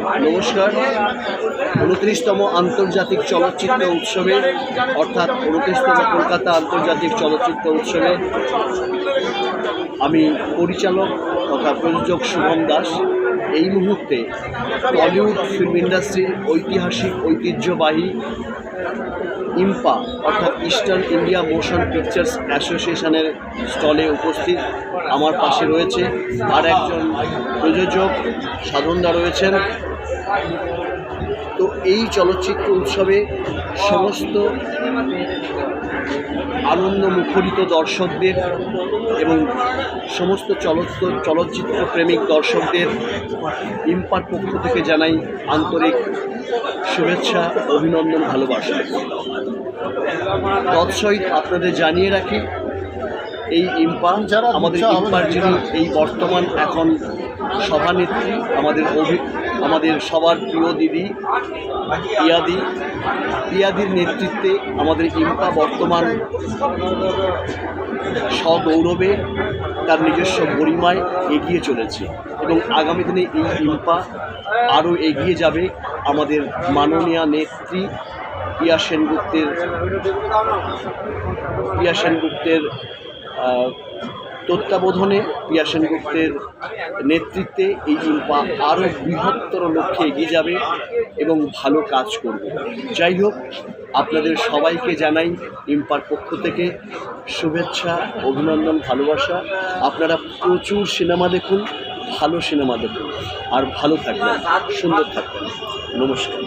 নমস্কার। 29তম আন্তর্জাতিক চলচ্চিত্র উৎসবে অর্থাৎ 29তম কলকাতা আন্তর্জাতিক চলচ্চিত্র উৎসবে আমি পরিচালক তথা প্রযোজক শুভম দাস এই মুহূর্তে টলিউড ফিল্ম ইন্ডাস্ট্রির ঐতিহ্যবাহী ইম্পা অর্থাৎ ইস্টার্ন ইন্ডিয়া মোশন পিকচার্স অ্যাসোসিয়েশনের স্টলে উপস্থিত। আমার পাশে রয়েছে আর একজন প্রযোজক সাধনদা রয়েছেন। তো এই চলচ্চিত্র উৎসবে সমস্ত আনন্দ মুখরিত দর্শকদের এবং সমস্ত চলচ্চিত্র প্রেমিক দর্শকদের ইম্পার পক্ষ থেকে জানাই আন্তরিক শুভেচ্ছা, অভিনন্দন, ভালোবাসা। তৎসহিত আপনাদের জানিয়ে রাখি এই ইম্পা আমাদের ইম্পার যিনি এই বর্তমান এখন সভানেত্রী আমাদের সবার প্রিয় দিদি পিয়াদির নেতৃত্বে আমাদের ইম্পা বর্তমান সগৌরবে তার নিজস্ব গরিমায় এগিয়ে চলেছে এবং আগামী দিনে এই ইম্পা আরও এগিয়ে যাবে আমাদের মাননীয় নেত্রী পিয়া সেনগুপ্তের তত্ত্বাবধানে, পিয়া সেনগুপ্তের নেতৃত্বে এই ইম্পা আরও বৃহত্তর লক্ষ্যে এগিয়ে যাবে এবং ভালো কাজ করবে। যাই হোক, আপনাদের সবাইকে জানাই ইম্পার পক্ষ থেকে শুভেচ্ছা, অভিনন্দন, ভালোবাসা। আপনারা প্রচুর সিনেমা দেখুন, ভালো সিনেমা দেখুন, আর ভালো থাকবেন, সুন্দর থাকবেন। নমস্কার।